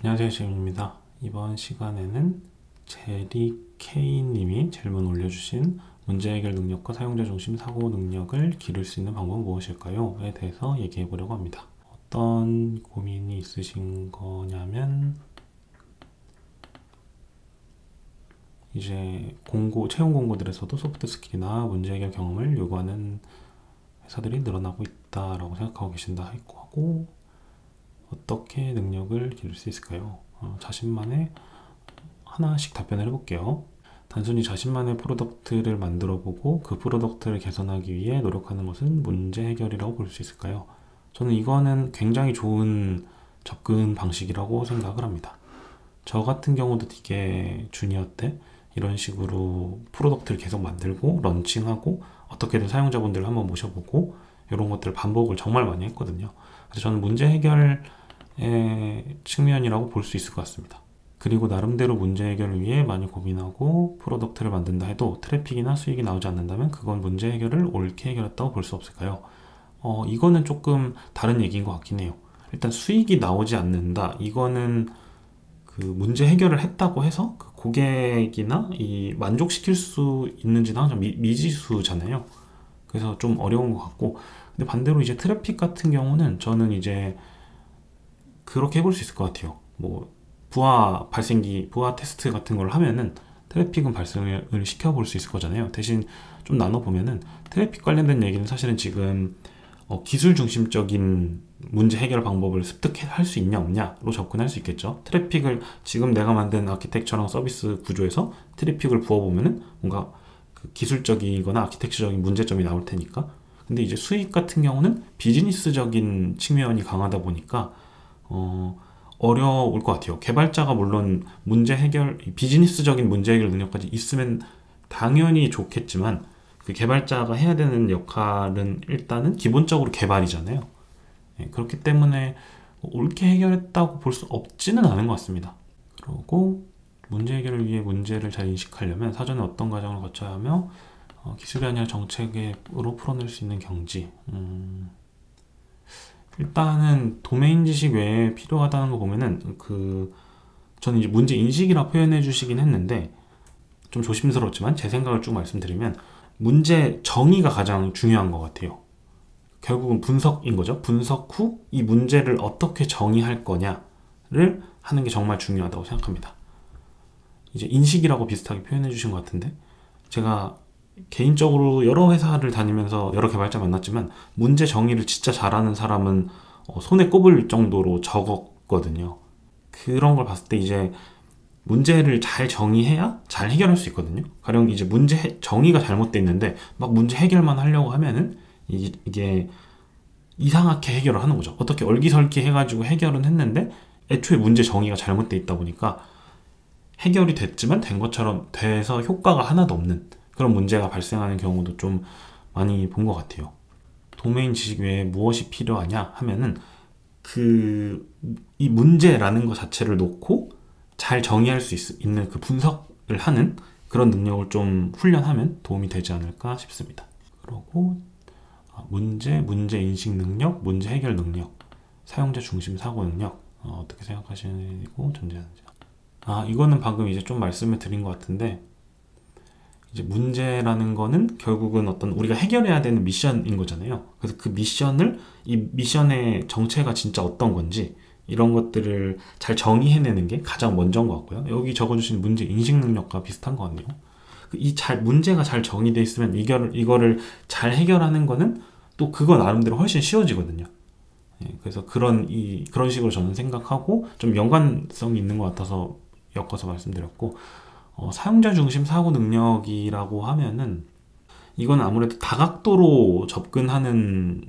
안녕하세요, 재민입니다. 이번 시간에는 제리케이님이 질문 올려주신 문제 해결 능력과 사용자 중심 사고 능력을 기를 수 있는 방법은 무엇일까요? 에 대해서 얘기해 보려고 합니다. 어떤 고민이 있으신 거냐면 이제 채용 공고들에서도 소프트 스킬이나 문제 해결 경험을 요구하는 회사들이 늘어나고 있다라고 생각하고 계신다 하고, 어떻게 능력을 기를 수 있을까요? 자신만의 하나씩 답변을 해볼게요. 단순히 자신만의 프로덕트를 만들어보고 그 프로덕트를 개선하기 위해 노력하는 것은 문제 해결이라고 볼 수 있을까요? 저는 이거는 굉장히 좋은 접근 방식이라고 생각을 합니다. 저 같은 경우도 되게 주니어 때 이런 식으로 프로덕트를 계속 만들고 런칭하고 어떻게든 사용자분들을 한번 모셔보고 이런 것들 반복을 정말 많이 했거든요. 그래서 저는 문제 해결의 측면이라고 볼 수 있을 것 같습니다. 그리고 나름대로 문제 해결을 위해 많이 고민하고 프로덕트를 만든다 해도 트래픽이나 수익이 나오지 않는다면 그건 문제 해결을 옳게 해결했다고 볼 수 없을까요? 이거는 조금 다른 얘기인 것 같긴 해요. 일단 수익이 나오지 않는다. 이거는 그 문제 해결을 했다고 해서 그 고객이나 이 만족시킬 수 있는지는 항상 미지수잖아요. 그래서 좀 어려운 것 같고, 근데 반대로 이제 트래픽 같은 경우는 저는 이제 그렇게 해볼 수 있을 것 같아요. 뭐 부하 테스트 같은 걸 하면은 트래픽은 발생을 시켜볼 수 있을 거잖아요. 대신 좀 나눠보면은 트래픽 관련된 얘기는 사실은 지금 기술 중심적인 문제 해결 방법을 습득할 수 있냐 없냐로 접근할 수 있겠죠. 트래픽을 지금 내가 만든 아키텍처랑 서비스 구조에서 트래픽을 부어보면은 뭔가 그 기술적이거나 아키텍처적인 문제점이 나올 테니까. 근데 이제 수익 같은 경우는 비즈니스적인 측면이 강하다 보니까 어려울 것 같아요. 개발자가 물론 비즈니스적인 문제 해결 능력까지 있으면 당연히 좋겠지만, 그 개발자가 해야 되는 역할은 일단은 기본적으로 개발이잖아요. 그렇기 때문에 옳게 해결했다고 볼 수 없지는 않은 것 같습니다. 그리고 문제 해결을 위해 문제를 잘 인식하려면 사전에 어떤 과정을 거쳐야 하며 기술이 아니라 정책으로 풀어낼 수 있는 경지. 일단은 도메인 지식 외에 필요하다는 거 보면은 저는 이제 문제 인식이라 표현해 주시긴 했는데 좀 조심스럽지만 제 생각을 쭉 말씀드리면 문제 정의가 가장 중요한 것 같아요. 결국은 분석인 거죠. 분석 후 이 문제를 어떻게 정의할 거냐를 하는 게 정말 중요하다고 생각합니다. 이제 인식이라고 비슷하게 표현해 주신 것 같은데, 제가 개인적으로 여러 회사를 다니면서 여러 개발자 만났지만 문제 정의를 진짜 잘하는 사람은 손에 꼽을 정도로 적었거든요. 그런 걸 봤을 때 이제 문제를 잘 정의해야 잘 해결할 수 있거든요. 가령 이제 문제 정의가 잘못돼 있는데 막 문제 해결만 하려고 하면은 이게 이상하게 해결을 하는 거죠. 어떻게 얼기설기 해가지고 해결은 했는데 애초에 문제 정의가 잘못돼 있다 보니까 해결이 됐지만 된 것처럼 돼서 효과가 하나도 없는 그런 문제가 발생하는 경우도 좀 많이 본 것 같아요. 도메인 지식 외에 무엇이 필요하냐 하면은 이 문제라는 것 자체를 놓고 잘 정의할 수 있는 그 분석을 하는 그런 능력을 좀 훈련하면 도움이 되지 않을까 싶습니다. 그리고 문제 인식 능력, 문제 해결 능력, 사용자 중심 사고 능력, 어떻게 생각하시고 존재하는지. 이거는 방금 이제 좀 말씀을 드린 것 같은데, 이제 문제라는 거는 결국은 어떤 우리가 해결해야 되는 미션인 거잖아요. 그래서 이 미션의 정체가 진짜 어떤 건지 이런 것들을 잘 정의해내는 게 가장 먼저인 것 같고요. 여기 적어주신 문제 인식 능력과 비슷한 것 같네요. 문제가 잘 정의되어 있으면 이거를 잘 해결하는 거는 또 그거 나름대로 훨씬 쉬워지거든요. 그래서 그런 식으로 저는 생각하고 좀 연관성이 있는 것 같아서 엮어서 말씀드렸고, 사용자 중심 사고 능력이라고 하면은 이건 아무래도 다각도로 접근하는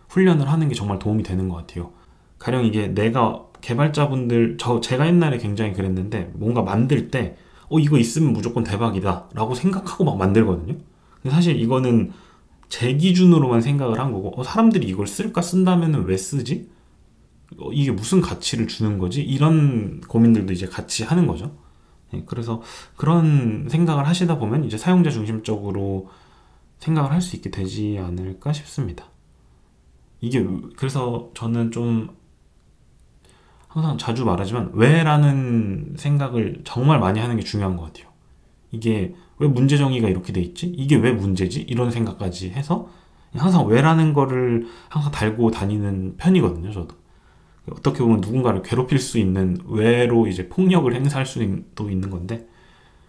훈련을 하는 게 정말 도움이 되는 것 같아요. 가령 이게 내가 제가 옛날에 굉장히 그랬는데 뭔가 만들 때 이거 있으면 무조건 대박이다 라고 생각하고 막 만들거든요. 근데 사실 이거는 제 기준으로만 생각을 한 거고, 사람들이 이걸 쓴다면 왜 쓰지? 이게 무슨 가치를 주는 거지? 이런 고민들도 이제 같이 하는 거죠. 그래서 그런 생각을 하시다 보면 이제 사용자 중심적으로 생각을 할 수 있게 되지 않을까 싶습니다. 그래서 저는 좀 항상 자주 말하지만 왜라는 생각을 정말 많이 하는 게 중요한 것 같아요. 이게 왜 문제 정의가 이렇게 돼 있지? 이게 왜 문제지? 이런 생각까지 해서 항상 왜라는 거를 항상 달고 다니는 편이거든요, 저도. 어떻게 보면 누군가를 괴롭힐 수 있는 왜로 이제 폭력을 행사할 수도 있는 건데,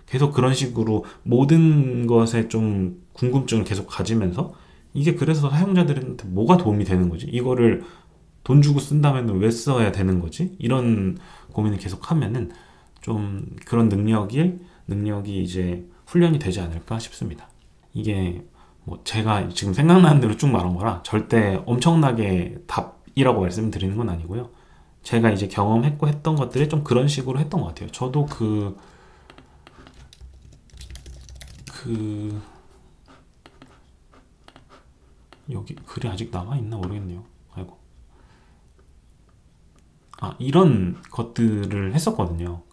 계속 그런 식으로 모든 것에 좀 궁금증을 계속 가지면서 이게 그래서 사용자들한테 뭐가 도움이 되는 거지? 이거를 돈 주고 쓴다면 왜 써야 되는 거지? 이런 고민을 계속 하면은 좀 그런 능력이 이제 훈련이 되지 않을까 싶습니다. 이게 뭐 제가 지금 생각나는 대로 쭉 말한 거라 절대 엄청나게 답이라고 말씀드리는 건 아니고요. 제가 이제 경험했고 했던 것들이 좀 그런 식으로 했던 것 같아요. 저도 여기 글이 아직 남아있나 모르겠네요. 아이고. 이런 것들을 했었거든요.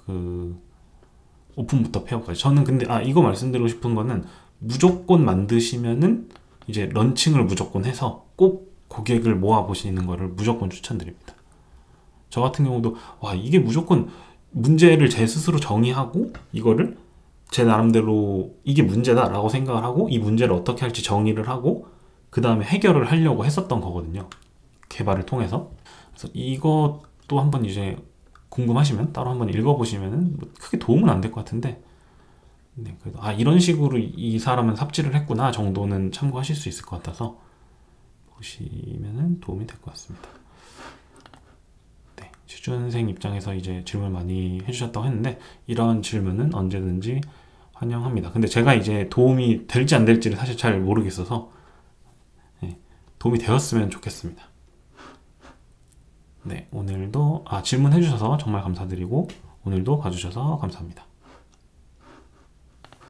오픈부터 폐업까지. 저는 근데, 이거 말씀드리고 싶은 거는 무조건 만드시면은 이제 런칭을 무조건 해서 꼭 고객을 모아보시는 거를 무조건 추천드립니다. 저 같은 경우도, 이게 무조건 문제를 제 스스로 정의하고 이거를 제 나름대로 이게 문제다라고 생각을 하고 이 문제를 어떻게 할지 정의를 하고 그 다음에 해결을 하려고 했었던 거거든요. 개발을 통해서. 그래서 이것도 한번 이제 궁금하시면 따로 한번 읽어보시면은 크게 도움은 안 될 것 같은데, 네, 그래도 이런 식으로 이 사람은 삽질을 했구나 정도는 참고하실 수 있을 것 같아서 보시면은 도움이 될 것 같습니다. 네, 취준생 입장에서 이제 질문 많이 해주셨다고 했는데 이런 질문은 언제든지 환영합니다. 근데 제가 이제 도움이 될지 안 될지를 사실 잘 모르겠어서 도움이 되었으면 좋겠습니다. 네, 오늘도 질문해 주셔서 정말 감사드리고 오늘도 봐주셔서 감사합니다.